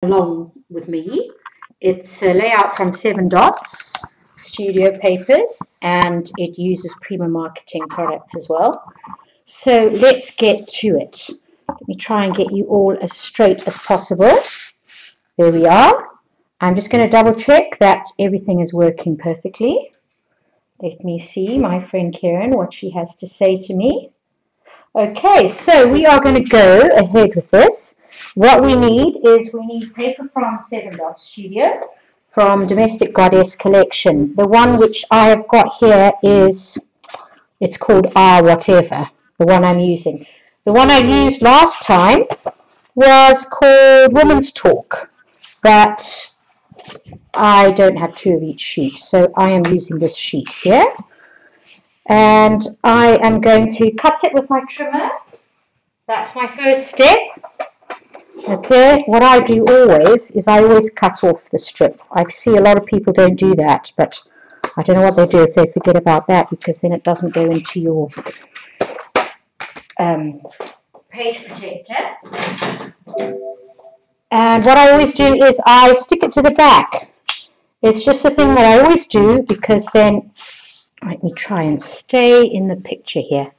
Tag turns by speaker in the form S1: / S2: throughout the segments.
S1: along with me. It's a layout from 7 Dots Studio Papers, and it uses Prima Marketing products as well. So let's get to it. Let me try and get you all as straight as possible. There we are. I'm just going to double check that everything is working perfectly. Let me see my friend Karen, what she has to say to me. Okay, so we are going to go ahead with this. What we need is paper from 7 Dots Studio from Domestic Goddess Collection. The one which I have got here it's called whatever, the one I'm using. The one I used last time was called Women's Talk, but I don't have 2 of each sheet, so I am using this sheet here. And I am going to cut it with my trimmer. That's my first step. Okay, what I do always is I always cut off the strip. I see a lot of people don't do that, but I don't know what they do if they forget about that, because then it doesn't go into your page protector. And what I always do is I stick it to the back. It's just a thing that I always do, because then, let me try and stay in the picture here.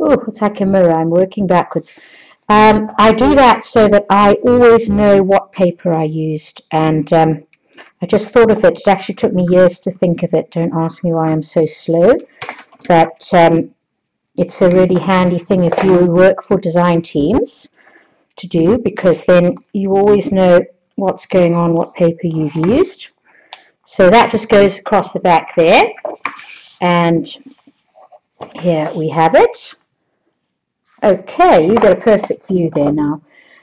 S1: Oh, it's like a mirror. I'm working backwards. I do that so that I always know what paper I used, and I just thought of it. It actually took me years to think of it. Don't ask me why I'm so slow, but it's a really handy thing if you work for design teams to do, because then you always know what's going on, what paper you've used. So that just goes across the back there, and here we have it. Okay, you've got a perfect view there now.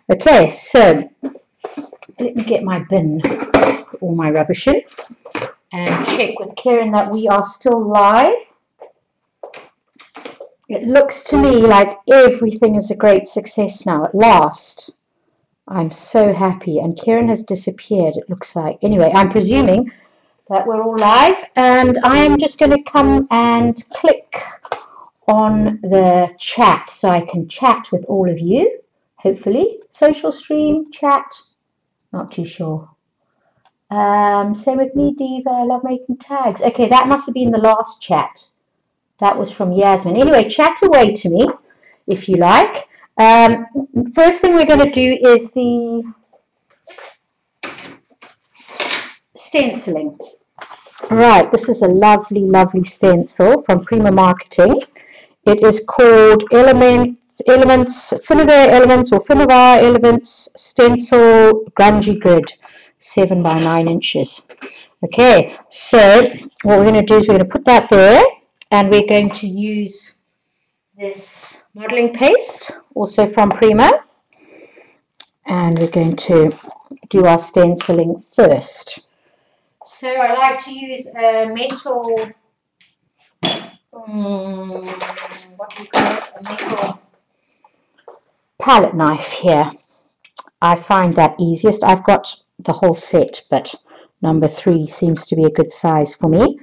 S1: Okay, so let me get my bin, put all my rubbish in, and check with Karen that we are still live. It looks to me like everything is a great success now, at last. I'm so happy, and Karen has disappeared, it looks like. Anyway, I'm presuming that we're all live, and I am just going to come and click on the chat so I can chat with all of you, hopefully. Social stream, chat, not too sure. Same with me, Diva, I love making tags. Okay, that must have been the last chat. That was from Yasmin. Anyway, chat away to me if you like. First thing we're going to do is the stenciling. Right, this is a lovely, lovely stencil from Prima Marketing. It is called Finnevar Elements Stencil Grungy Grid, 7 by 9 inches. Okay, so what we're going to do is we're going to put that there, and we're going to use this modeling paste, also from Prima, and we're going to do our stenciling first. So I like to use a metal, what do you call it, a metal palette knife here. I find that easiest. I've got the whole set, but number 3 seems to be a good size for me.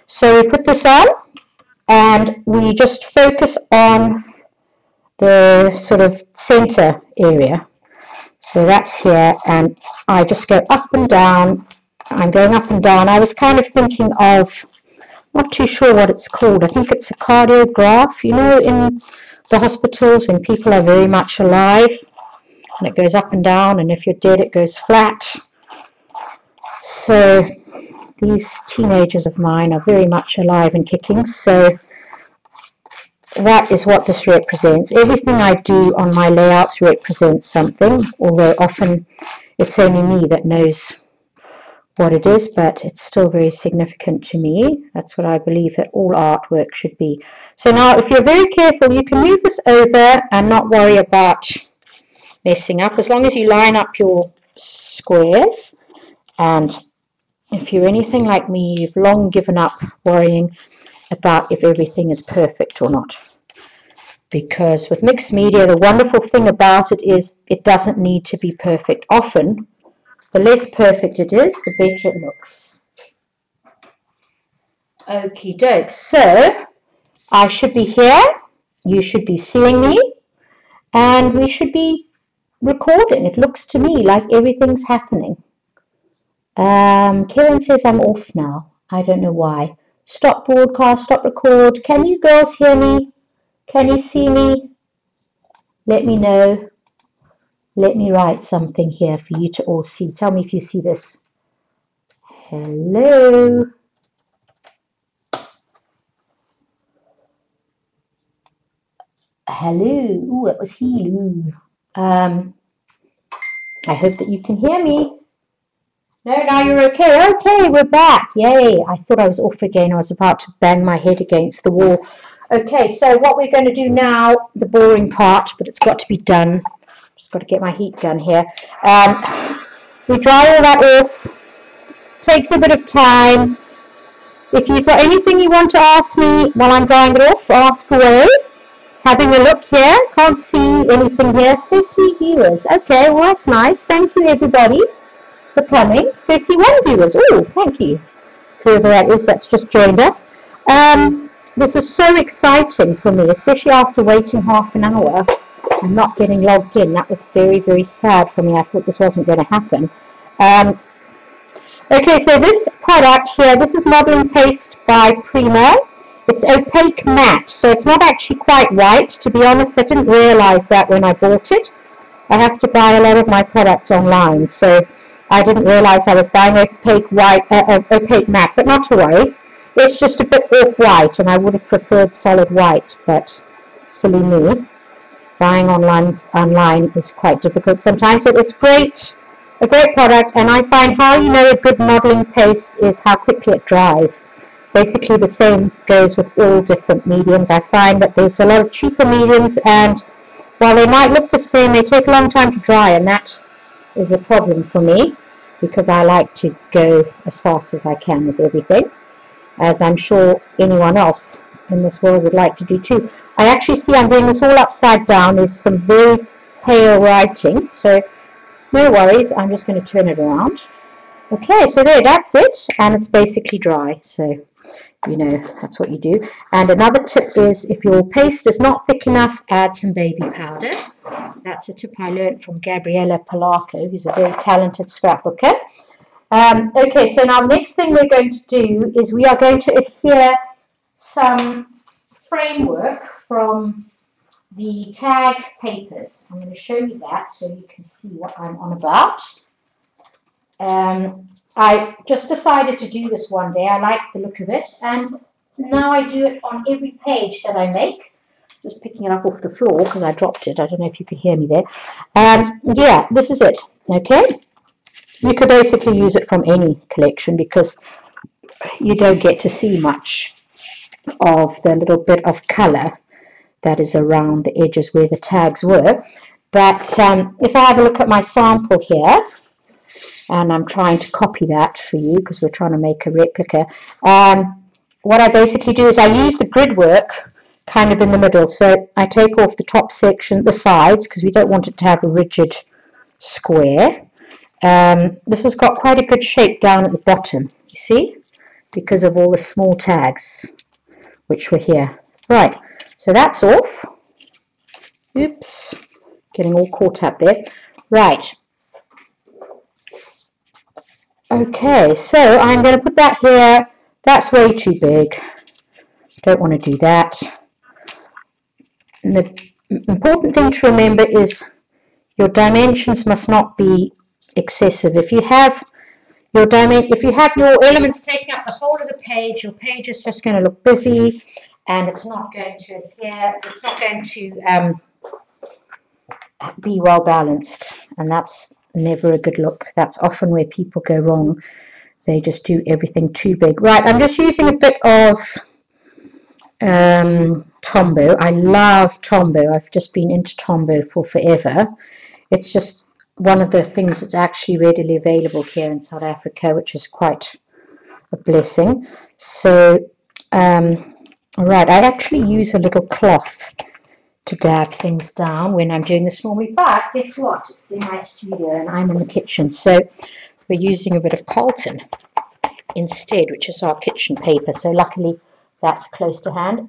S1: So we put this on, and we just focus on the sort of center area. So that's here, and I just go up and down. I'm going up and down. I was kind of thinking of, not too sure what it's called. I think it's a cardiograph, you know, in the hospitals when people are very much alive, and it goes up and down, and if you're dead it goes flat. So these teenagers of mine are very much alive and kicking, so that is what this represents. Everything I do on my layouts represents something, although often it's only me that knows what it is, but it's still very significant to me. That's what I believe that all artwork should be. So now, if you're very careful, you can move this over and not worry about messing up, as long as you line up your squares. And if you're anything like me, you've long given up worrying about if everything is perfect or not. Because with mixed media, the wonderful thing about it is it doesn't need to be perfect. Often, the less perfect it is, the better it looks. Okie doke. So I should be here. You should be seeing me. And we should be recording. It looks to me like everything's happening. Karen says I'm off now. I don't know why. Stop broadcast, stop record. Can you girls hear me? Can you see me? Let me know. Let me write something here for you to all see. Tell me if you see this. Hello. Hello. Ooh, it was hello. I hope that you can hear me. No, now you're okay. Okay, we're back. Yay. I thought I was off again. I was about to bang my head against the wall. Okay, so what we're going to do now, the boring part, but it's got to be done. Just got to get my heat gun here. We dry all that off. Takes a bit of time. If you've got anything you want to ask me while I'm drying it off, ask away. Having a look here. Can't see anything here. 30 viewers. Okay, well that's nice. Thank you everybody for coming. 31 viewers. Oh, thank you. Whoever that is that's just joined us. This is so exciting for me, especially after waiting half an hour and not getting logged in. That was very, very sad for me. I thought this wasn't going to happen. Okay, so this product here, this is modeling paste by Primo. It's opaque matte, so it's not actually quite white. To be honest, I didn't realize that when I bought it. I have to buy a lot of my products online, so I didn't realize I was buying opaque matte, but not to worry. It's just a bit off-white, and I would have preferred solid white, but silly me. Buying online is quite difficult sometimes, but it's great, a great product, and I find how you know a good modeling paste is how quickly it dries. Basically the same goes with all different mediums. I find that there's a lot of cheaper mediums, and while they might look the same, they take a long time to dry, and that is a problem for me, because I like to go as fast as I can with everything, as I'm sure anyone else in this world would like to do too. I actually see I'm doing this all upside down. There's some very pale writing, so no worries, I'm just going to turn it around. Okay, so there, that's it, and it's basically dry, so you know that's what you do. And another tip is, if your paste is not thick enough, add some baby powder. That's a tip I learned from Gabriella Polaco, who's a very talented scrapbooker. Okay, so now the next thing we're going to do is we are going to adhere some framework from the tag papers. I'm going to show you that so you can see what I'm on about. I just decided to do this one day. I like the look of it, and now I do it on every page that I make. Just picking it up off the floor because I dropped it. I don't know if you could hear me there. Yeah, this is it. Okay, you could basically use it from any collection because you don't get to see much of the little bit of color that is around the edges where the tags were. But if I have a look at my sample here, and I'm trying to copy that for you because we're trying to make a replica, what I basically do is I use the grid work kind of in the middle. So I take off the top section, the sides, because we don't want it to have a rigid square. This has got quite a good shape down at the bottom, you see, because of all the small tags which were here. Right, so that's off. Oops, getting all caught up there. Right. Okay, so I'm going to put that here. That's way too big. Don't want to do that. And the important thing to remember is your dimensions must not be excessive. If you have your elements taking up the whole of the page, your page is just going to look busy, and it's not going to adhere. It's not going to be well balanced, and that's never a good look. That's often where people go wrong. They just do everything too big. Right, I'm just using a bit of Tombow. I love Tombow. I've just been into Tombow for forever. It's just one of the things that's actually readily available here in South Africa, which is quite a blessing. So, all right, I actually use a little cloth to dab things down when I'm doing this normally, but guess what? It's in my studio and I'm in the kitchen, so we're using a bit of Carlton instead, which is our kitchen paper, so luckily that's close to hand.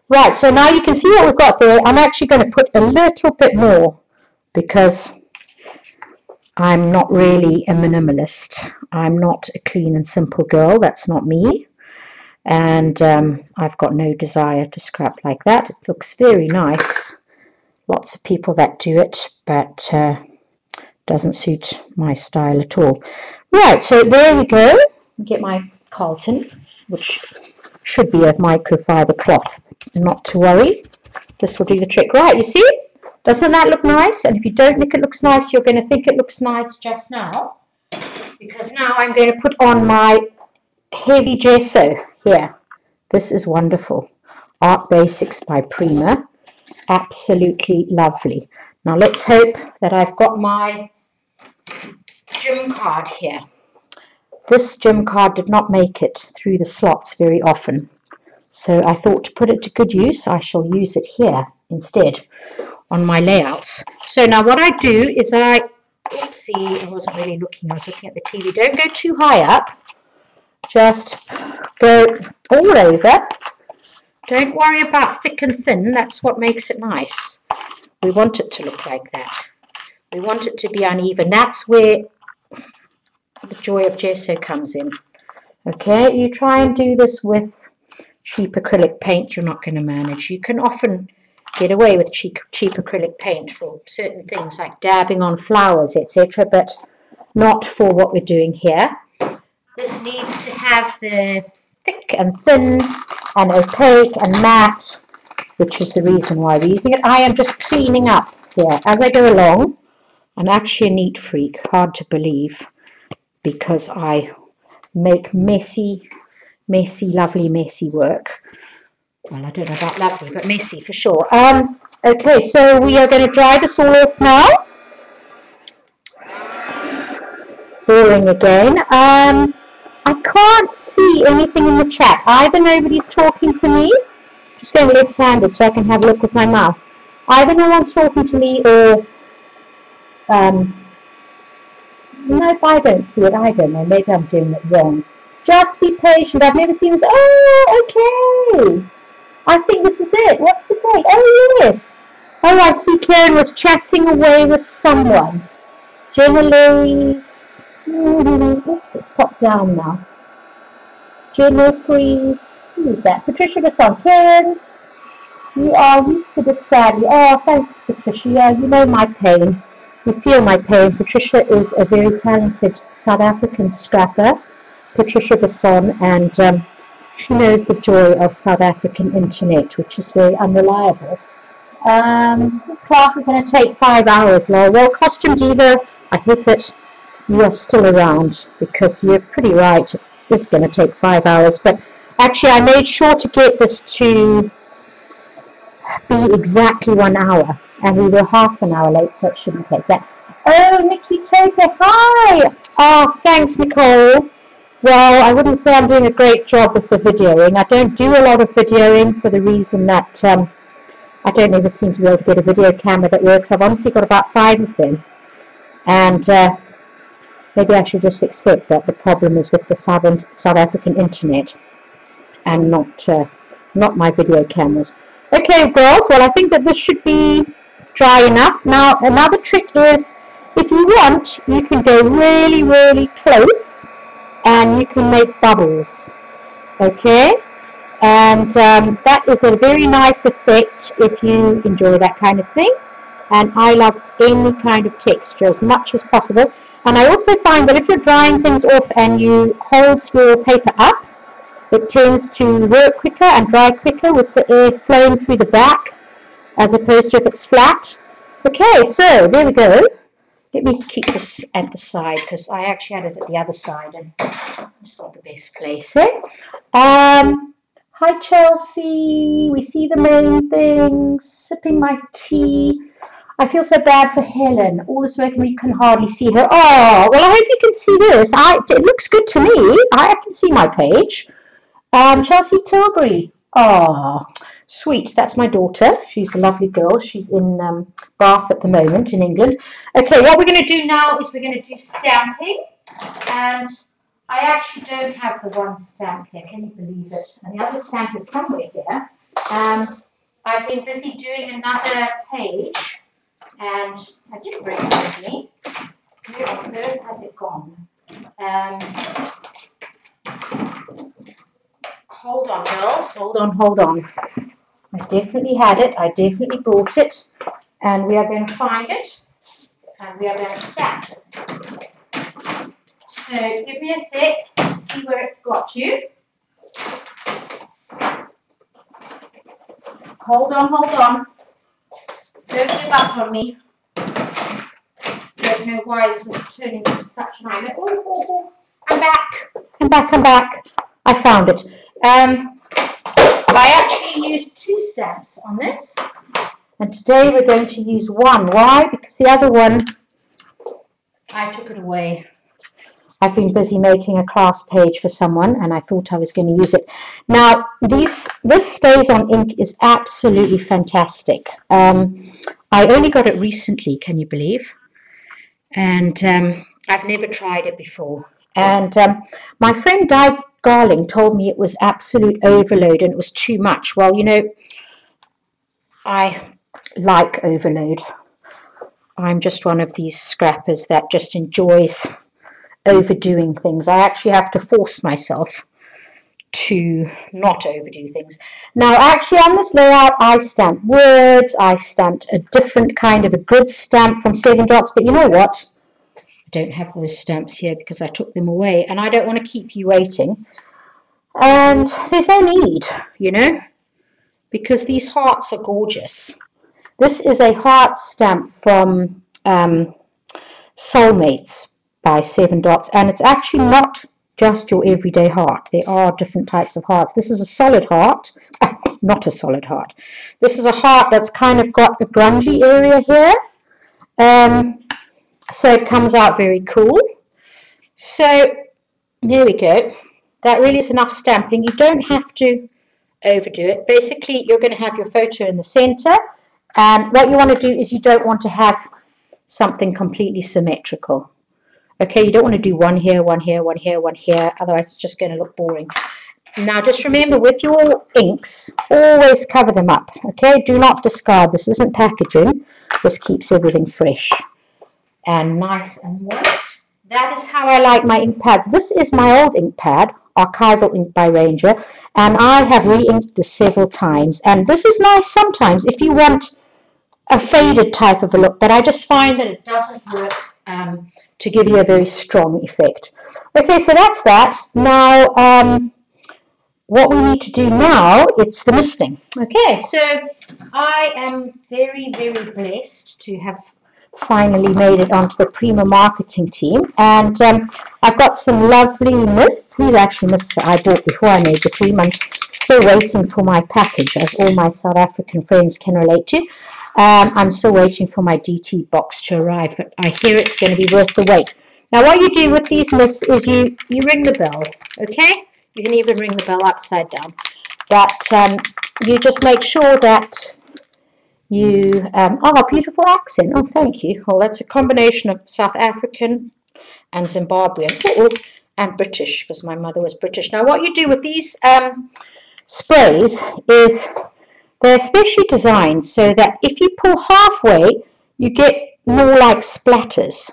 S1: Right, so now you can see what we've got there. I'm actually going to put a little bit more because I'm not really a minimalist. I'm not a clean and simple girl. That's not me. And I've got no desire to scrap like that. It looks very nice. Lots of people that do it, but doesn't suit my style at all. Right, so there we go. Get my Carlton, which should be a microfiber cloth. Not to worry. This will do the trick. Right, you see? Doesn't that look nice? And if you don't think it looks nice, you're going to think it looks nice just now. Because now I'm going to put on my heavy gesso here. This is wonderful. Art Basics by Prima. Absolutely lovely. Now let's hope that I've got my gym card here. This gym card did not make it through the slots very often. So I thought to put it to good use, I shall use it here instead on my layouts. So now what I do is oopsie, I wasn't really looking, I was looking at the TV. Don't go too high up. Just go all over. Don't worry about thick and thin. That's what makes it nice. We want it to look like that. We want it to be uneven. That's where the joy of gesso comes in. Okay, you try and do this with cheap acrylic paint, you're not going to manage. You can often get away with cheap acrylic paint for certain things like dabbing on flowers, etc., but not for what we're doing here. This needs to have the thick and thin and opaque and matte, which is the reason why we're using it. I am just cleaning up here as I go along. I'm actually a neat freak, hard to believe, because I make messy, lovely, messy work. Well, I don't know about lovely, but messy for sure. Okay, so we are going to dry this all off now. Boring again. I can't see anything in the chat. Either nobody's talking to me, just going left-handed so I can have a look with my mouse. Either no one's talking to me or, no, if I don't see it, I don't know. Maybe I'm doing it wrong. Just be patient. I've never seen this. Oh, okay. I think this is it. What's the date? Oh, yes. Oh, I see Karen was chatting away with someone. January's. Oops, it's popped down now. January's. Who is that? Patricia Basson. Karen, you are used to this sadly. Oh, thanks, Patricia. Yeah, you know my pain. You feel my pain. Patricia is a very talented South African scrapper, Patricia Basson, and she knows the joy of South African internet, which is very unreliable. This class is going to take 5 hours, Laura. Well, Costume Diva, I hope that you are still around, because you're pretty right. This is going to take 5 hours. But actually, I made sure to get this to be exactly 1 hour. And we were half an hour late, so it shouldn't take that. Oh, Nikki Tope, hi! Oh, thanks, Nicole. Well, I wouldn't say I'm doing a great job with the videoing. I don't do a lot of videoing for the reason that I don't ever seem to be able to get a video camera that works. I've honestly got about 5 of them. And maybe I should just accept that the problem is with the South African internet and not my video cameras. Okay, girls, well, I think that this should be dry enough. Now, another trick is, if you want, you can go really, really close and you can make bubbles, okay? And that is a very nice effect if you enjoy that kind of thing. And I love any kind of texture as much as possible. And I also find that if you're drying things off and you hold your paper up, it tends to work quicker and dry quicker with the air flowing through the back, as opposed to if it's flat. Okay, so there we go. Let me keep this at the side, because I actually had it at the other side, and it's not the best place, eh? Hi, Chelsea. We see the main things. Sipping my tea. I feel so bad for Helen. All this work and we can hardly see her. Oh, well, I hope you can see this. It looks good to me. I can see my page. Chelsea Tilbury. Oh, sweet. That's my daughter. She's a lovely girl. She's in Bath at the moment in England. Okay, what we're going to do now is we're going to do stamping. And I actually don't have the one stamp here. Can you believe it? And the other stamp is somewhere here. I've been busy doing another page And I didn't bring it with me. Where on earth has it gone? Hold on, girls. Hold on. I definitely had it. I definitely brought it. And we are going to find it. And we are going to stamp it. So give me a sec to see where it's got to. Hold on. Don't give up on me. Don't know why this is turning into such a nightmare. Oh, I'm back. I found it. I actually used 2 stamps on this. And today we're going to use 1. Why? Because the other one, I took it away. I've been busy making a class page for someone and I thought I was going to use it. Now, this stays on ink is absolutely fantastic. I only got it recently, can you believe? And I've never tried it before. And my friend Di Garling told me it was absolute overload and it was too much. Well, you know, I like overload. I'm just one of these scrappers that just enjoys overdoing things. I actually have to force myself to not overdo things. Now, actually on this layout, I stamped words, I stamped a different kind of a grid stamp from 7 Dots, but you know what? I don't have those stamps here because I took them away and I don't want to keep you waiting. And there's no need, you know, because these hearts are gorgeous. This is a heart stamp from Soulmates by 7 Dots, and it's actually not just your everyday heart. There are different types of hearts. This is a solid heart, not a solid heart. This is a heart that's kind of got a grungy area here, so it comes out very cool. So there we go. That really is enough stamping. You don't have to overdo it. Basically, you're going to have your photo in the center, and what you want to do is you don't want to have something completely symmetrical. Okay, you don't want to do one here, one here, one here, one here, otherwise it's just going to look boring. Now just remember, with your inks, always cover them up, okay? Do not discard. This isn't packaging. This keeps everything fresh and nice and moist. That is how I like my ink pads. This is my old ink pad, Archival Ink by Ranger, and I have re-inked this several times. And this is nice sometimes if you want a faded type of a look, but I just find that it doesn't work to give you a very strong effect. Okay, so that's that. Now, what we need to do now, it's the misting. Okay, so I am very, very blessed to have finally made it onto the Prima marketing team, and I've got some lovely mists. These are actually mists that I bought before I made the team. I'm still waiting for my package, as all my South African friends can relate to. I'm still waiting for my DT box to arrive, but I hear it's going to be worth the wait. Now, what you do with these mists is you ring the bell, okay? You can even ring the bell upside down. But you just make sure that you... oh, beautiful accent. Oh, thank you. Well, that's a combination of South African and Zimbabwean and British, because my mother was British. Now, what you do with these sprays is... they're specially designed so that if you pull halfway, you get more like splatters,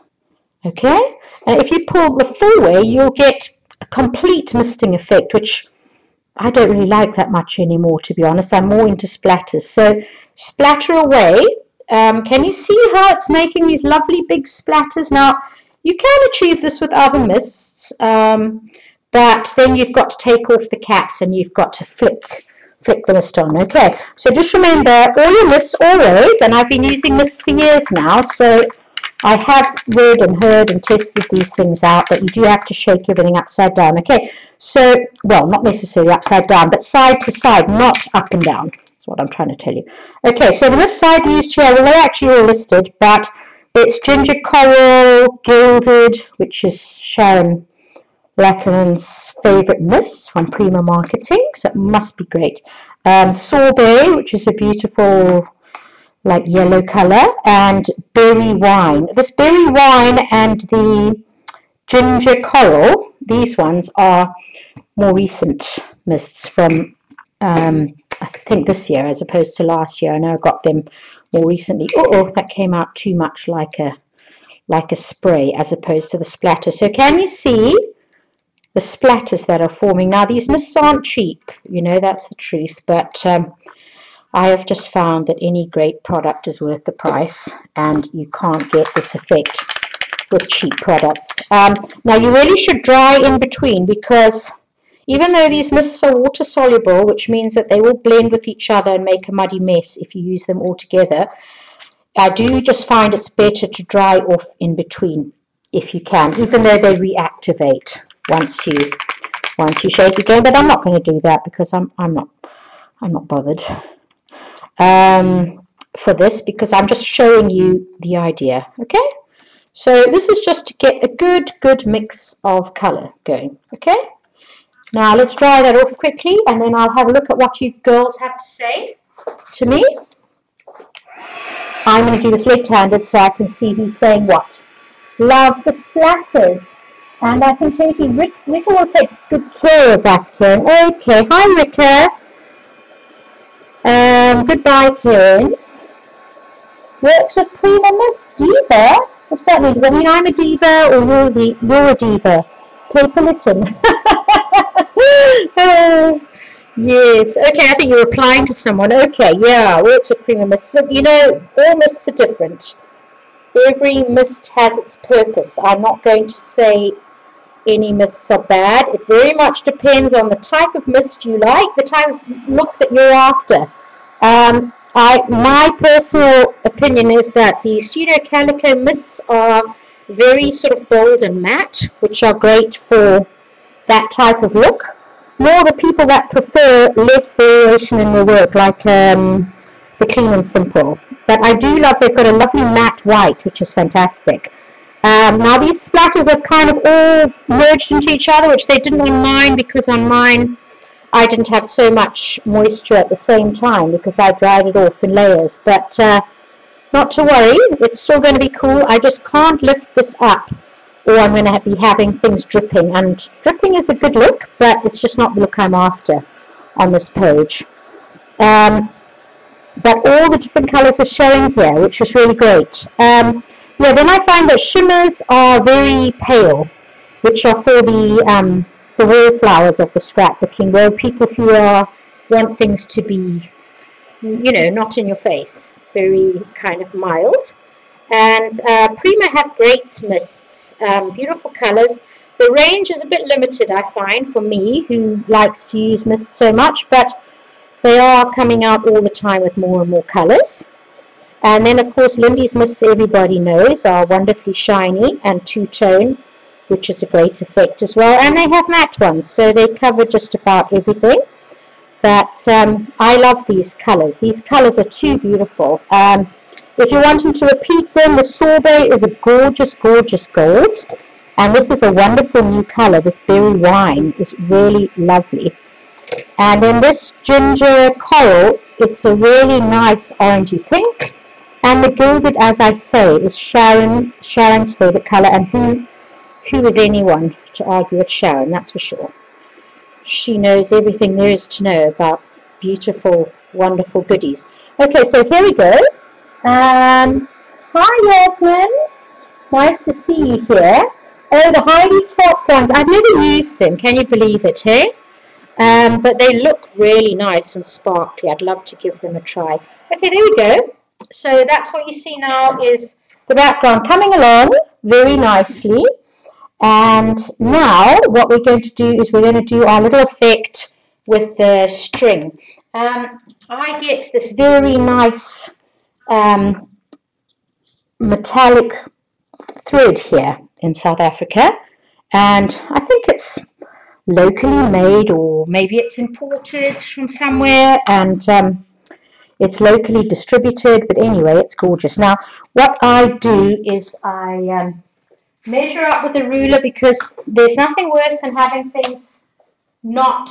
S1: okay? And if you pull the full way, you'll get a complete misting effect, which I don't really like that much anymore, to be honest. I'm more into splatters. So splatter away. Can you see how it's making these lovely big splatters? Now, you can achieve this with other mists, but then you've got to take off the caps and you've got to flick the mist on. Okay, so just remember, all your mists always, and I've been using this for years now, so I have read and heard and tested these things out, that you do have to shake everything upside down. Okay, so, well, not necessarily upside down, but side to side, not up and down. That's what I'm trying to tell you. Okay, so the mist side used here, well, they're actually all listed, but it's ginger coral, gilded, which is Sharon Lackerman's favourite mists from Prima Marketing, so it must be great. Sorbet, which is a beautiful, like, yellow colour, and berry wine. This berry wine and the ginger coral, these ones are more recent mists from, I think this year as opposed to last year. I know I got them more recently. Oh, that came out too much like a spray as opposed to the splatter. So can you see the splatters that are forming? Now these mists aren't cheap, you know, that's the truth, but I have just found that any great product is worth the price, and you can't get this effect with cheap products. Now you really should dry in between, because even though these mists are water soluble, which means that they will blend with each other and make a muddy mess if you use them all together, I do just find it's better to dry off in between if you can, even though they reactivate once you shake again. But I'm not going to do that because I'm not bothered for this, because I'm just showing you the idea. Okay, so this is just to get a good mix of color going. Okay, now let's dry that off quickly, and then I'll have a look at what you girls have to say to me. I'm going to do this left-handed so I can see who's saying what. Love the splatters. And I can take you, Rika will take good care of us, Karen. Okay, hi Rika. Goodbye, Karen. Works with Prima Miss Diva. What's that mean? Does that mean I'm a diva or you're a diva? Paper Lytton. Yes, okay, I think you're replying to someone. Okay, yeah, works with Prima Mist. You know, all mists are different. Every mist has its purpose. I'm not going to say any mists are bad. It very much depends on the type of mist you like, the type of look that you're after. My personal opinion is that the Studio Calico mists are very sort of bold and matte, which are great for that type of look. More the people that prefer less variation in their work, like the Clean and Simple. But I do love, they've got a lovely matte white, which is fantastic. Now these splatters are kind of all merged into each other, which they didn't on mine, because on mine I didn't have so much moisture at the same time, because I dried it off in layers. But not to worry, it's still going to be cool. I just can't lift this up, or I'm going to be having things dripping, and dripping is a good look, but it's just not the look I'm after on this page. But all the different colours are showing here, which is really great. Yeah, then I find that shimmers are very pale, which are for the wallflowers of the scrapbooking, where people who want things to be, you know, not in your face, very kind of mild. And Prima have great mists, beautiful colours. The range is a bit limited, I find, for me, who likes to use mists so much, but they are coming out all the time with more and more colours. And then, of course, Lindy's mists, everybody knows, are wonderfully shiny and two-tone, which is a great effect as well. And they have matte ones, so they cover just about everything. But I love these colours. These colours are too beautiful. If you're wanting to repeat them, the sorbet is a gorgeous, gorgeous gold. And this is a wonderful new colour. This berry wine is really lovely. And then this ginger coral, it's a really nice orangey pink. And the gilded, as I say, is Sharon's favourite colour. And who is anyone to argue with Sharon, that's for sure. She knows everything there is to know about beautiful, wonderful goodies. Okay, so here we go. Hi, Yasmin. Nice to see you here. Oh, the Heidi Swap ones. I've never used them. Can you believe it, hey? But they look really nice and sparkly. I'd love to give them a try. Okay, there we go. So that's what you see now is the background coming along very nicely. And now what we're going to do is we're going to do our little effect with the string. I get this very nice metallic thread here in South Africa, and I think it's locally made, or maybe it's imported from somewhere, and it's locally distributed, but anyway, it's gorgeous. Now what I do is I measure up with a ruler, because there's nothing worse than having things not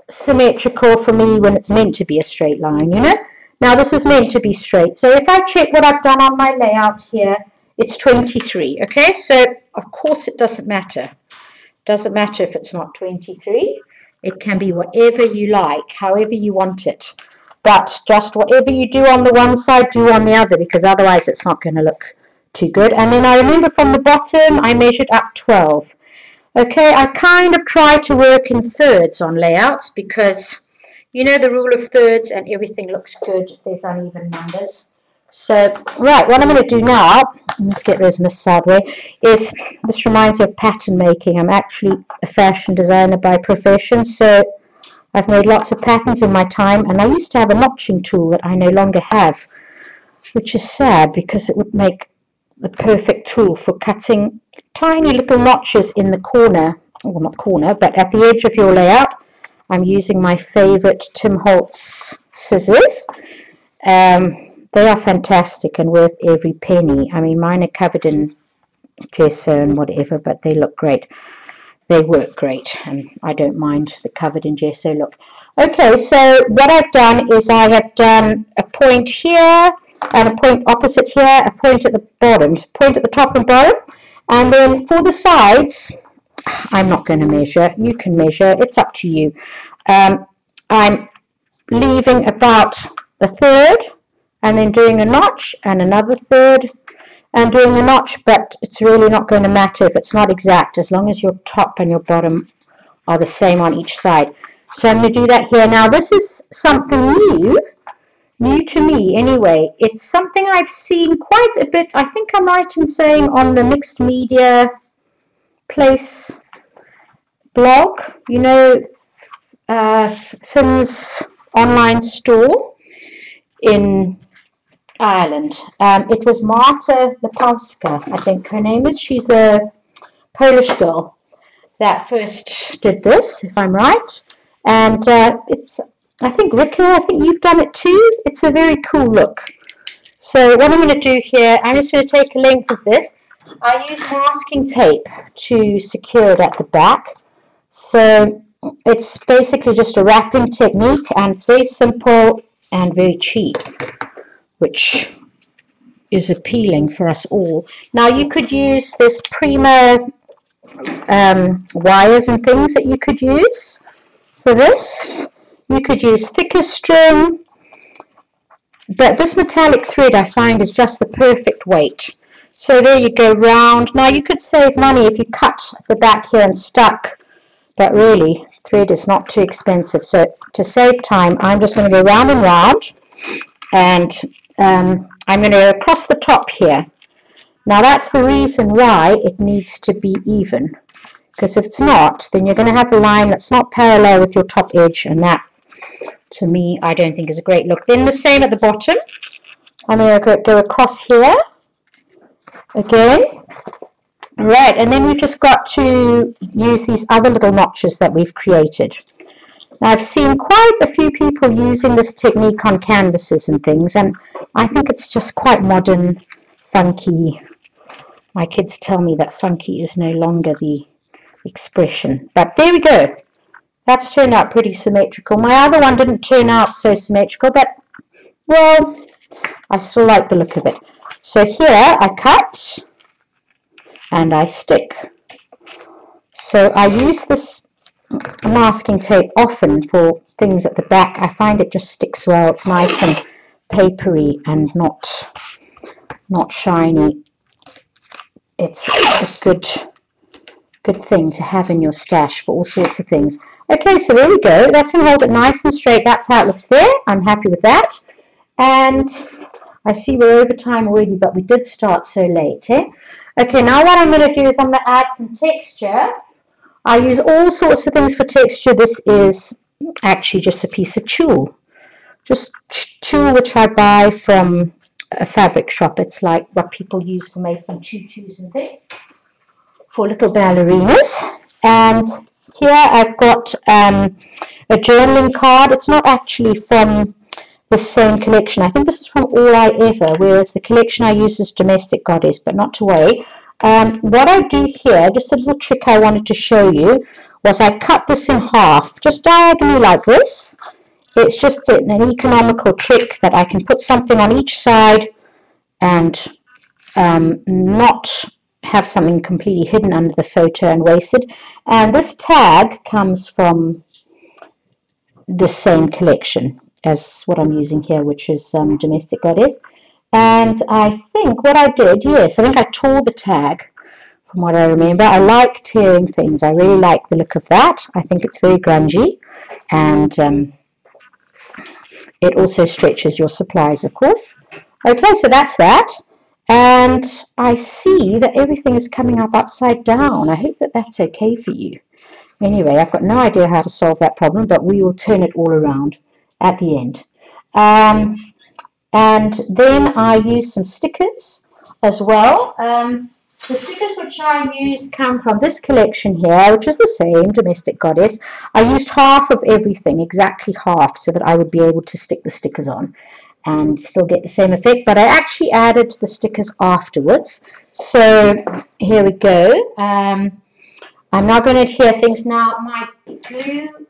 S1: symmetrical for me when it's meant to be a straight line, you know. Now this is meant to be straight, so if I check what I've done on my layout here, it's 23. Okay, so of course it doesn't matter. It doesn't matter if it's not 23. It can be whatever you like, however you want it. but just whatever you do on the one side, do on the other, because otherwise it's not going to look too good. And then I remember from the bottom I measured up 12. Okay, I kind of try to work in thirds on layouts because you know the rule of thirds, and everything looks good if there's uneven numbers. So, right, what I'm going to do now, let's get those mists out of the way, is, this reminds me of pattern making. I'm actually a fashion designer by profession, so I've made lots of patterns in my time, and I used to have a notching tool that I no longer have, which is sad because it would make the perfect tool for cutting tiny little notches in the corner, well, not corner, but at the edge of your layout. I'm using my favorite Tim Holtz scissors. They are fantastic and worth every penny. I mean, mine are covered in gesso and whatever, but they look great. They work great, and I don't mind the covered in gesso look. Okay, so what I've done is I have done a point here, and a point opposite here, a point at the bottom, a point at the top and bottom, and then for the sides, I'm not going to measure. You can measure. It's up to you. I'm leaving about a third, and then doing a notch, and another third, and doing a notch, but it's really not going to matter if it's not exact, as long as your top and your bottom are the same on each side. So I'm going to do that here. Now this is something new to me anyway. It's something I've seen quite a bit, I think I'm right in saying, on the Mixed Media Place blog, you know, Finn's online store in Ireland. It was Marta Lepowska, I think her name is. She's a Polish girl that first did this, if I'm right. And it's, I think, Ricky, I think you've done it too. It's a very cool look. So what I'm going to do here, I'm just going to take a length of this. I use masking tape to secure it at the back. So it's basically just a wrapping technique, and it's very simple and very cheap, which is appealing for us all. Now you could use this Prima wires and things that you could use for this. You could use thicker string, but this metallic thread I find is just the perfect weight. So there you go, round. Now you could save money if you cut the back here and stuck, but really thread is not too expensive. So to save time, I'm just going to go round and round, and I'm going to go across the top here. Now that's the reason why it needs to be even, because if it's not, then you're going to have a line that's not parallel with your top edge, and that, to me, I don't think is a great look. Then the same at the bottom. I'm going to go across here again. Right, and then we've just got to use these other little notches that we've created. Now, I've seen quite a few people using this technique on canvases and things, and I think it's just quite modern, funky. My kids tell me that funky is no longer the expression, but there we go. That's turned out pretty symmetrical. My other one didn't turn out so symmetrical, but, well, I still like the look of it. So here I cut and I stick. So I use this masking tape often for things at the back. I find it just sticks well. It's nice and papery and not shiny. It's a good thing to have in your stash for all sorts of things. Okay, so there we go. That's going to hold it nice and straight. That's how it looks there. I'm happy with that. And I see we're over time already, but we did start so late. Okay, now what I'm going to do is I'm going to add some texture. I use all sorts of things for texture. This is actually just a piece of tulle. Just tulle which I buy from a fabric shop. It's like what people use for making tutus and things for little ballerinas. And here I've got a journaling card. It's not actually from the same collection. I think this is from All I Ever, whereas the collection I use is Domestic Goddess, but not to worry. What I do here, just a little trick I wanted to show you, was I cut this in half, just diagonally like this. It's just an economical trick that I can put something on each side and not have something completely hidden under the photo and wasted. And this tag comes from the same collection. as what I'm using here, which is Domestic Goddess. And I think what I did, yes, I think I tore the tag from what I remember. I like tearing things. I really like the look of that. I think it's very grungy, and it also stretches your supplies, of course. Okay, so that's that. And I see that everything is coming up upside down. I hope that that's okay for you. Anyway, I've got no idea how to solve that problem, but we will turn it all around at the end. And then I use some stickers as well. The stickers which I use come from this collection here, which is the same, Domestic Goddess. I used half of everything, exactly half, so that I would be able to stick the stickers on and still get the same effect. But I actually added the stickers afterwards. So here we go. I'm now going to adhere things. Now, my glue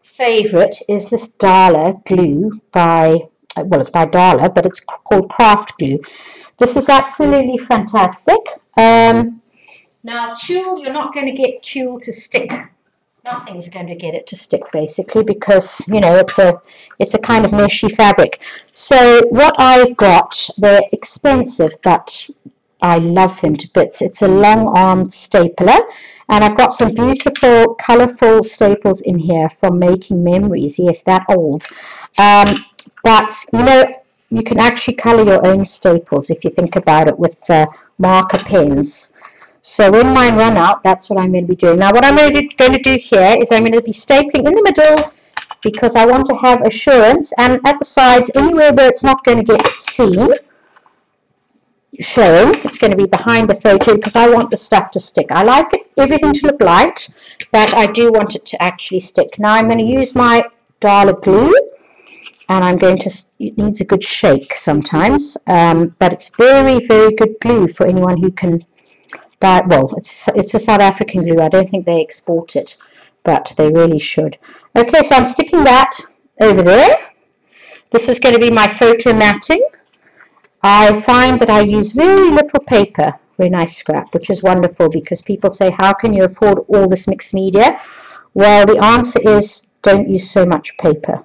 S1: favorite is this Darla glue by, well, it's by Darla, but it's called Craft Glue. This is absolutely fantastic. Now, tulle, you're not going to get tulle to stick. Nothing's going to get it to stick, basically, because, you know, it's a kind of meshy fabric. So what I got, they're expensive, but I love them to bits. It's a long-armed stapler, and I've got some beautiful, colourful staples in here from Making Memories. Yes, that old. But, you know, you can actually colour your own staples if you think about it with marker pens. So when mine run out, that's what I'm going to be doing. Now what I'm going to do here is I'm going to be stapling in the middle because I want to have assurance, and at the sides, anywhere where it's not going to get seen, showing, it's going to be behind the photo because I want the stuff to stick. I like everything to look light, but I do want it to actually stick. Now I'm going to use my Darla glue, and I'm going to, it needs a good shake sometimes, but it's very, very good glue for anyone who can buy. Well, it's a South African glue. I don't think they export it, but they really should. Okay, so I'm sticking that over there. This is going to be my photo matting. I find that I use very little paper when I scrap, which is wonderful because people say, how can you afford all this mixed media? Well, the answer is don't use so much paper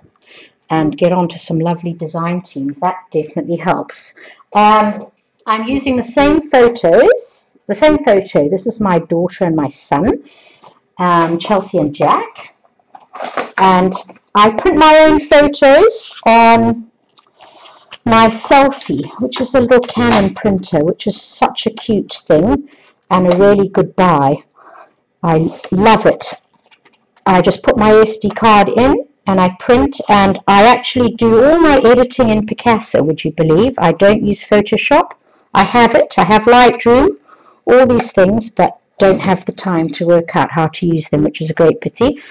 S1: and get onto some lovely design teams. That definitely helps. I'm using the same photos, the same photo. This is my daughter and my son, Chelsea and Jack. And I print my own photos on my Selfie, which is a little Canon printer, which is such a cute thing and a really good buy. I love it. I just put my SD card in and I print, and I actually do all my editing in Picasso, would you believe? I don't use Photoshop. I have it. I have Lightroom, all these things, but don't have the time to work out how to use them, which is a great pity.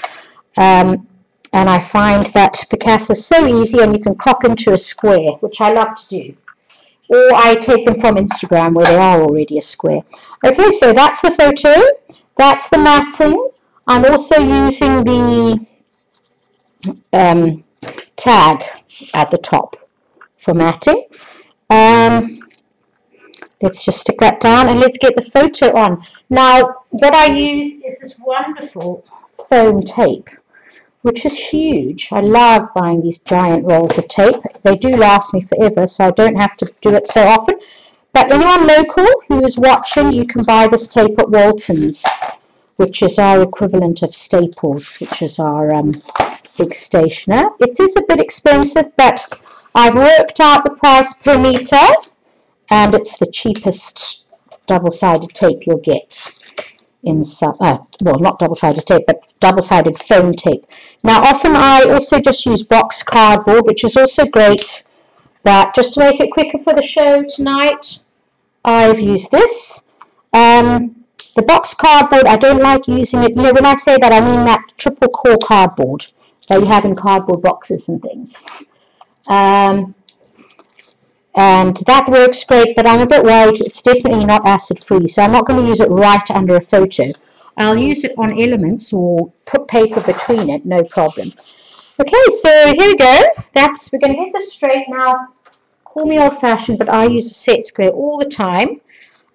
S1: And I find that Picasso is so easy, and you can crop into a square, which I love to do. Or I take them from Instagram where they are already a square. Okay, so that's the photo. That's the matting. I'm also using the tag at the top for matting. Let's just stick that down and let's get the photo on. Now, what I use is this wonderful foam tape, which is huge. I love buying these giant rolls of tape. They do last me forever, so I don't have to do it so often. But anyone local who is watching, you can buy this tape at Walton's, which is our equivalent of Staples, which is our big stationer. It is a bit expensive, but I've worked out the price per meter, and it's the cheapest double-sided tape you'll get in well, not double-sided tape, but double-sided foam tape. Now, often I also just use box cardboard, which is also great, but just to make it quicker for the show tonight, I've used this. The box cardboard, I don't like using it. You know, when I say that, I mean that triple core cardboard that you have in cardboard boxes and things. And that works great, but I'm a bit worried it's definitely not acid-free, so I'm not going to use it right under a photo. I'll use it on elements or put paper between it, no problem. Okay, so here we go. We're going to get this straight now. Call me old-fashioned, but I use a set square all the time.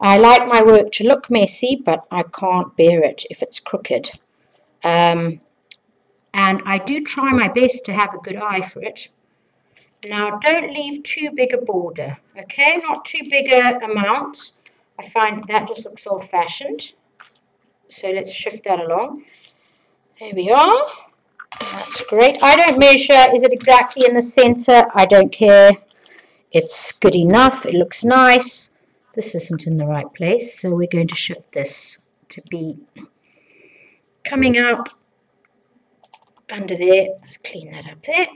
S1: I like my work to look messy, but I can't bear it if it's crooked. And I do try my best to have a good eye for it. Now, don't leave too big a border, okay? Not too big a amount. I find that just looks old-fashioned. So let's shift that along. There we are. That's great. I don't measure. Is it exactly in the center? I don't care. It's good enough. It looks nice. This isn't in the right place, so we're going to shift this to be coming out under there. Let's clean that up there.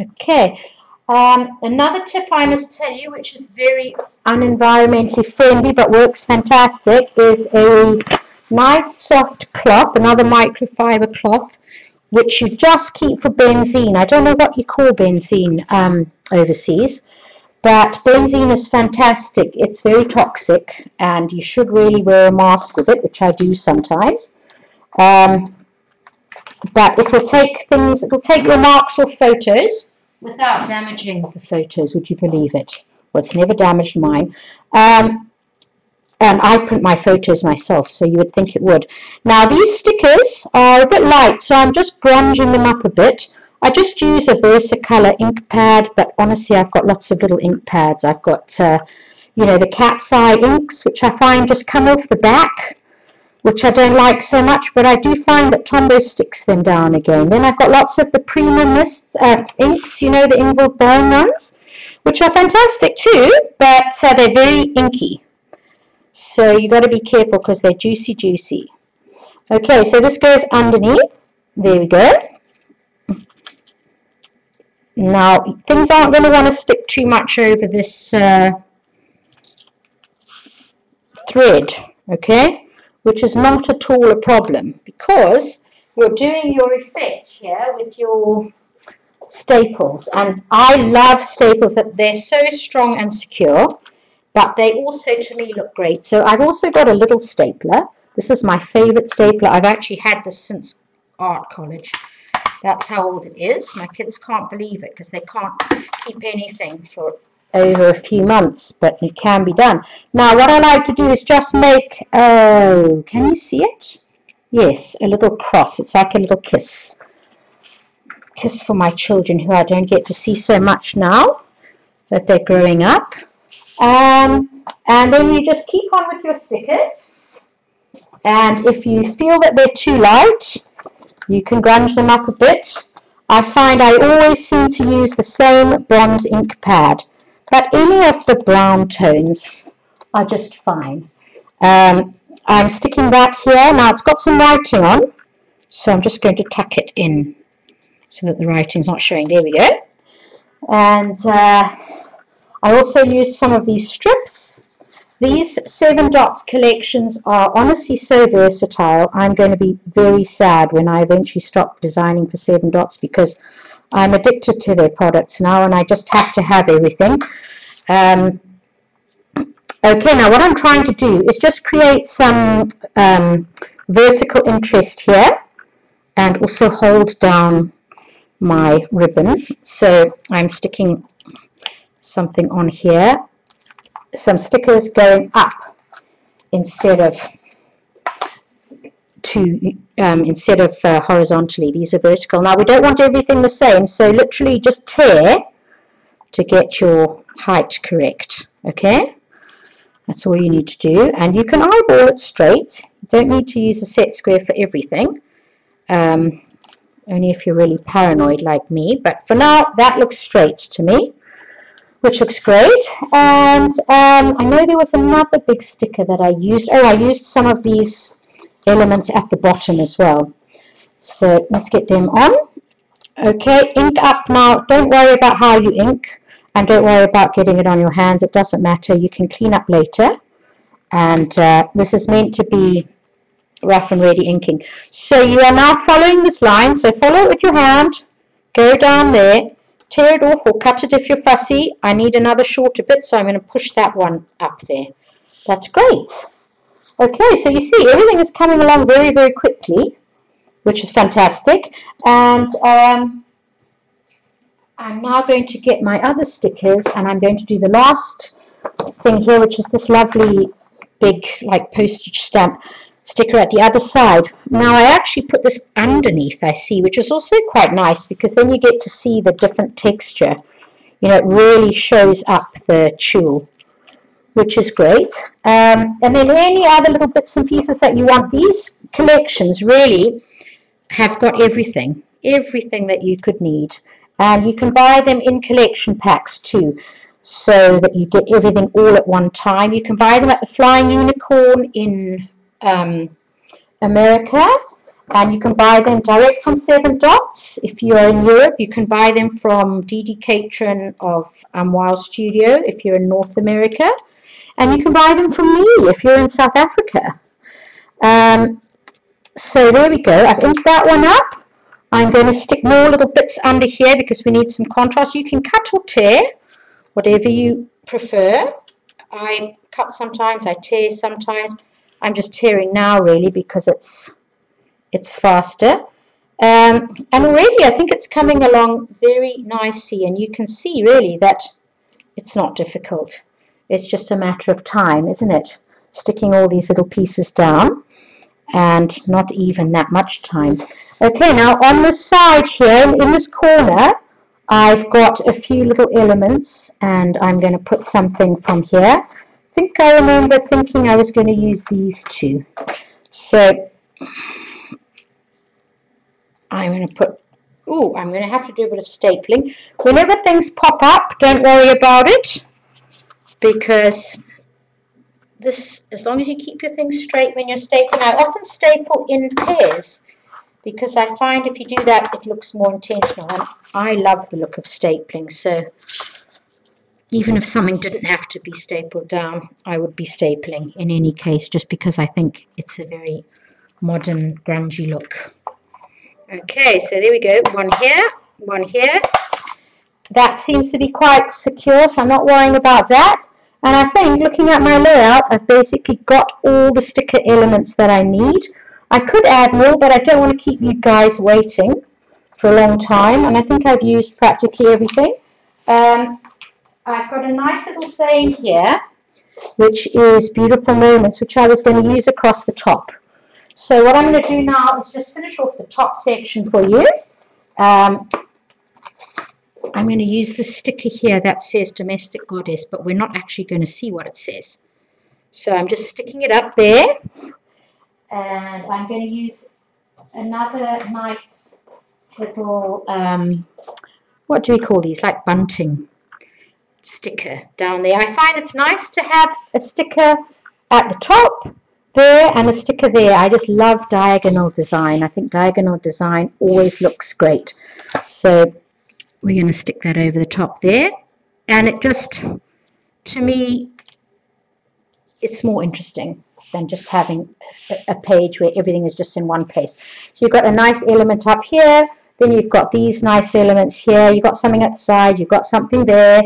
S1: Okay. Another tip I must tell you, which is very unenvironmentally friendly but works fantastic, is a nice soft cloth, another microfiber cloth, which you just keep for benzene. I don't know what you call benzene overseas, but benzene is fantastic. It's very toxic, and you should really wear a mask with it, which I do sometimes. But it will take things, it will take your marks or photos without damaging the photos, would you believe it? Well, it's never damaged mine. And I print my photos myself, so you would think it would. Now, these stickers are a bit light, so I'm just grunging them up a bit. I just use a Versacolor ink pad, but honestly, I've got lots of little ink pads. I've got, you know, the cat's eye inks, which I find just come off the back, which I don't like so much, but I do find that Tombow sticks them down again. Then I've got lots of the Prima Mist inks, you know, the Ingrid Bone ones, which are fantastic too, but they're very inky. So you got to be careful because they're juicy, juicy. Okay, so this goes underneath. There we go. Now, things aren't going to want to stick too much over this thread, okay? Which is not at all a problem because you're doing your effect here with your staples. And I love staples that they're so strong and secure, but they also, to me, look great. So I've also got a little stapler. This is my favorite stapler. I've actually had this since art college. That's how old it is. My kids can't believe it because they can't keep anything for over a few months, but it can be done. Now, what I like to do is just make, oh, can you see it? Yes, a little cross. It's like a little kiss. Kiss for my children who I don't get to see so much now that they're growing up. And then you just keep on with your stickers. And if you feel that they're too light, you can grunge them up a bit. I find I always seem to use the same bronze ink pad, but any of the brown tones are just fine. I'm sticking that here. Now it's got some writing on, so I'm just going to tuck it in so that the writing's not showing. There we go. And I also used some of these strips. These 7 Dots collections are honestly so versatile. I'm going to be very sad when I eventually stop designing for 7 Dots because I'm addicted to their products now and I just have to have everything. Okay, now what I'm trying to do is just create some vertical interest here and also hold down my ribbon. So I'm sticking something on here, some stickers going up instead of horizontally. These are vertical. Now we don't want everything the same, so literally just tear to get your height correct. Okay, that's all you need to do, and you can eyeball it straight. You don't need to use a set square for everything, only if you're really paranoid like me, but for now that looks straight to me, which looks great. And I know there was another big sticker that I used. Oh, I used some of these elements at the bottom as well. So let's get them on. Okay, ink up now. Don't worry about how you ink and don't worry about getting it on your hands. It doesn't matter. You can clean up later. And this is meant to be rough and ready inking. So you are now following this line. So follow it with your hand. Go down there. Tear it off or cut it if you're fussy. I need another shorter bit, so I'm going to push that one up there. That's great. Okay, so you see everything is coming along very, very quickly, which is fantastic. And I'm now going to get my other stickers, and I'm going to do the last thing here, which is this lovely big, like, postage stamp sticker at the other side. Now I actually put this underneath, I see, which is also quite nice because then you get to see the different texture. You know, it really shows up the tulle, which is great. And then any other little bits and pieces that you want. These collections really have got everything that you could need. And you can buy them in collection packs too, so that you get everything all at one time. You can buy them at the Flying Unicorn in America, and you can buy them direct from 7 Dots. If you are in Europe, you can buy them from Dee Catron of Wild Studio if you're in North America, and you can buy them from me if you're in South Africa. So there we go. I've inked that one up. I'm going to stick more little bits under here because we need some contrast. You can cut or tear, whatever you prefer. I cut sometimes, I tear sometimes. I'm just tearing now really because it's faster. And already I think it's coming along very nicely, and you can see really that it's not difficult. It's just a matter of time, isn't it? Sticking all these little pieces down, and not even that much time. Okay, now on the side here, in this corner, I've got a few little elements, and I'm going to put something from here. I think I remember thinking I was going to use these two. So I'm going to put, I'm going to have to do a bit of stapling. Whenever things pop up, don't worry about it, because this, as long as you keep your things straight when you're stapling. I often staple in pairs because I find if you do that, it looks more intentional, and I love the look of stapling. So even if something didn't have to be stapled down, I would be stapling in any case, just because I think it's a very modern, grungy look. Okay, so there we go. One here, one here. That seems to be quite secure, so I'm not worrying about that. And I think, looking at my layout, I've basically got all the sticker elements that I need. I could add more, but I don't want to keep you guys waiting for a long time. And I think I've used practically everything. I've got a nice little saying here, which is beautiful moments, which I was going to use across the top. So what I'm going to do now is just finish off the top section for you. I'm going to use the sticker here that says Domestic Goddess, but we're not actually going to see what it says. So I'm just sticking it up there, and I'm going to use another nice little, what do we call these, like bunting sticker down there. I find it's nice to have a sticker at the top there and a sticker there. I just love diagonal design. I think diagonal design always looks great. So we're going to stick that over the top there, and it just, to me, it's more interesting than just having a page where everything is just in one place. So you've got a nice element up here, then you've got these nice elements here, you've got something at the side, you've got something there,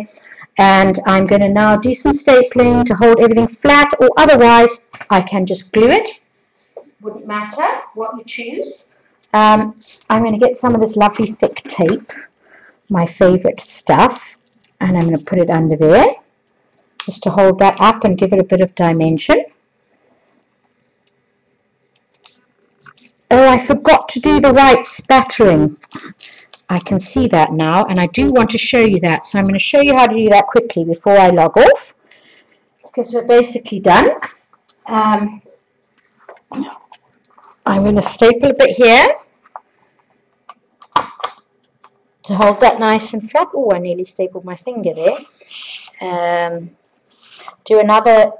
S1: and I'm going to now do some stapling to hold everything flat, or otherwise I can just glue it. Wouldn't matter what you choose. I'm going to get some of this lovely thick tape, my favorite stuff, and I'm going to put it under there just to hold that up and give it a bit of dimension. Oh, I forgot to do the white spattering. I can see that now, and I do want to show you that, so I'm going to show you how to do that quickly before I log off, because we're basically done. I'm going to staple a bit here to hold that nice and flat. Oh, I nearly stapled my finger there. Do another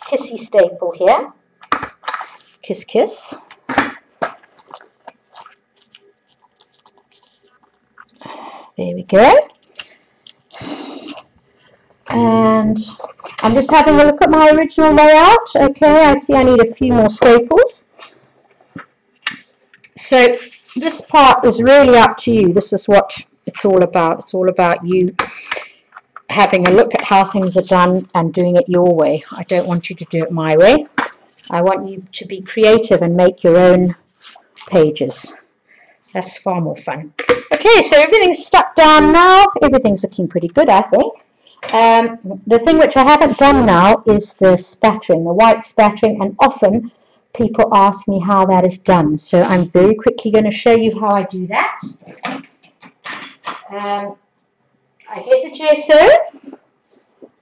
S1: kissy staple here. Kiss, kiss. There we go. And I'm just having a look at my original layout. Okay, I see I need a few more staples. So this part is really up to you. This is what it's all about. It's all about you having a look at how things are done and doing it your way. I don't want you to do it my way. I want you to be creative and make your own pages. That's far more fun. Okay, so everything's stuck down now. Everything's looking pretty good, I think. The thing which I haven't done now is the spattering, the white spattering, and often people ask me how that is done. So I'm very quickly going to show you how I do that. I get the gesso.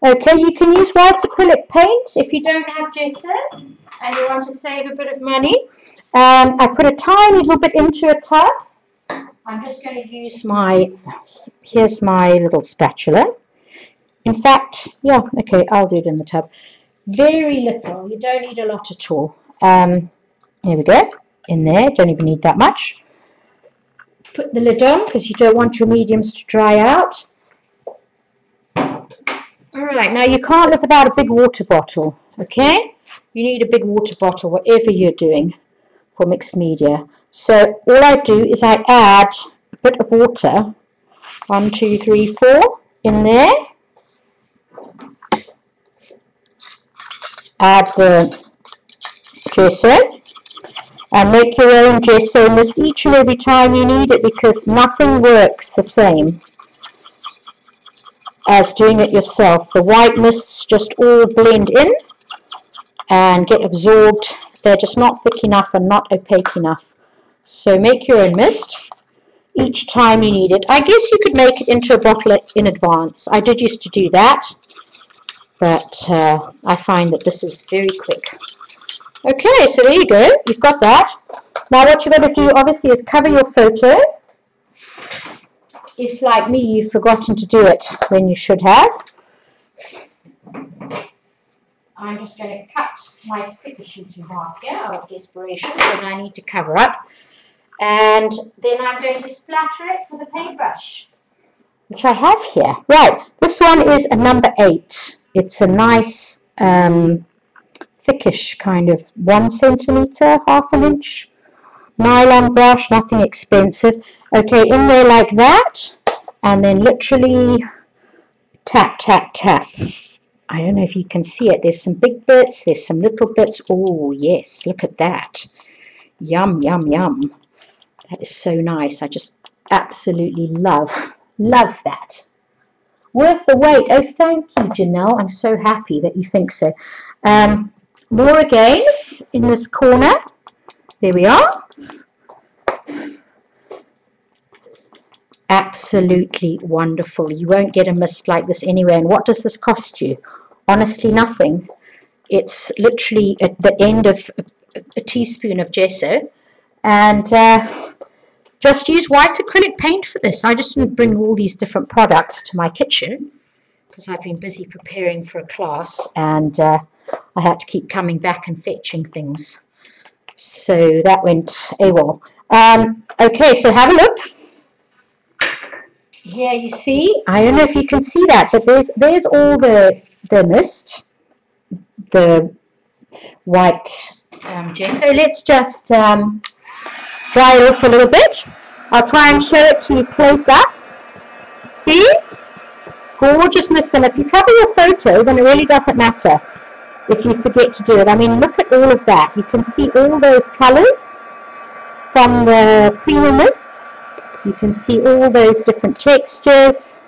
S1: Okay, you can use white acrylic paint if you don't have gesso and you want to save a bit of money. I put a tiny little bit into a tub. I'm just going to use here's my little spatula. In fact, yeah, okay, I'll do it in the tub. Very little, you don't need a lot at all. Here we go, in there, don't even need that much. Put the lid on because you don't want your mediums to dry out. Alright, now you can't live without a big water bottle, okay? You need a big water bottle, whatever you're doing for mixed media. So all I do is I add a bit of water, 1, 2, 3, 4, in there. Add the gesso and make your own gesso mist each and every time you need it, because nothing works the same as doing it yourself. The white mists just all blend in and get absorbed. They're just not thick enough and not opaque enough. So make your own mist each time you need it. I guess you could make it into a bottle in advance. I did used to do that, but I find that this is very quick. Okay, so there you go. You've got that. Now what you're going to do, obviously, is cover your photo. If, like me, you've forgotten to do it when you should have. I'm just going to cut my sticker sheet in half here out of desperation because I need to cover up. And then I'm going to splatter it with a paintbrush, which I have here. Right, this one is a number 8. It's a nice thickish kind of 1 centimeter, half an inch nylon brush, nothing expensive. Okay, in there like that, and then literally tap, tap, tap. I don't know if you can see it. There's some big bits, there's some little bits. Oh, yes, look at that. Yum, yum, yum. That is so nice. I just absolutely love that. Worth the wait. Oh, thank you, Janelle. I'm so happy that you think so. More again in this corner. There we are. Absolutely wonderful. You won't get a mist like this anywhere. And what does this cost you? Honestly, nothing. It's literally at the end of a teaspoon of gesso. And just use white acrylic paint for this. I just didn't bring all these different products to my kitchen because I've been busy preparing for a class, and I had to keep coming back and fetching things. So that went AWOL. Okay, so have a look. Here you see, I don't know if you can see that, but there's all the mist, the white gesso. Let's just dry it off a little bit. I'll try and show it to you close up. See? Gorgeousness. And if you cover your photo, then it really doesn't matter if you forget to do it. I mean, look at all of that. You can see all those colors from the creamer mists. You can see all those different textures.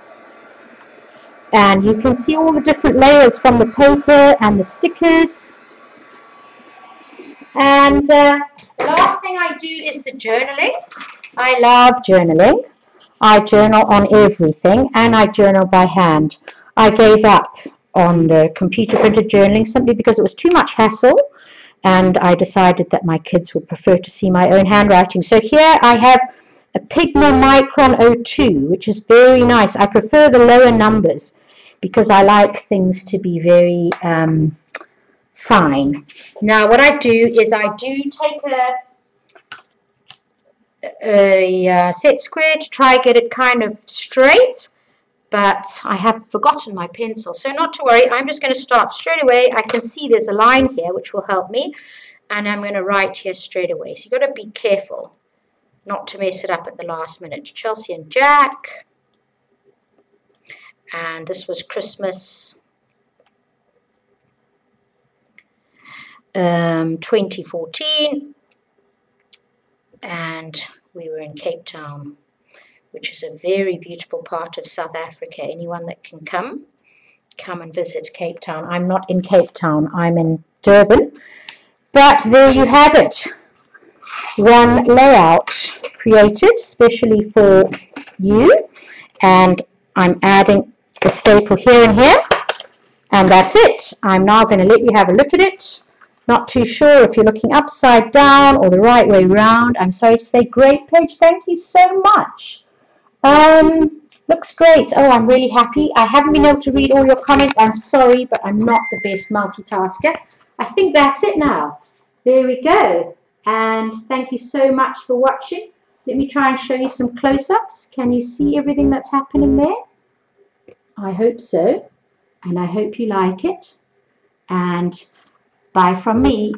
S1: And you can see all the different layers from the paper and the stickers. And the last thing I do is the journaling. I love journaling. I journal on everything, and I journal by hand. I gave up on the computer printed journaling simply because it was too much hassle, and I decided that my kids would prefer to see my own handwriting. So here I have a Pigma Micron 02, which is very nice. I prefer the lower numbers because I like things to be very fine. Now what I do is I do take a set square to try and get it kind of straight, but I have forgotten my pencil, so not to worry. I'm just going to start straight away. I can see there's a line here which will help me, and I'm going to write here straight away. So you've got to be careful not to mess it up at the last minute. Chelsea and Jack, and this was Christmas 2014, and we were in Cape Town, which is a very beautiful part of South Africa. Anyone that can come and visit Cape Town. I'm not in Cape Town, I'm in Durban, but there you have it. One layout created especially for you, and I'm adding the staple here and here, and that's it. I'm now going to let you have a look at it. Not too sure if you're looking upside down or the right way round. I'm sorry to say, great page. Thank you so much. Looks great. Oh, I'm really happy. I haven't been able to read all your comments. I'm sorry, but I'm not the best multitasker. I think that's it now. There we go. And thank you so much for watching. Let me try and show you some close-ups. Can you see everything that's happening there? I hope so. And I hope you like it. And bye from me.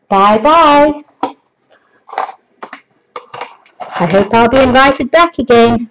S1: Bye-bye. I hope I'll be invited back again.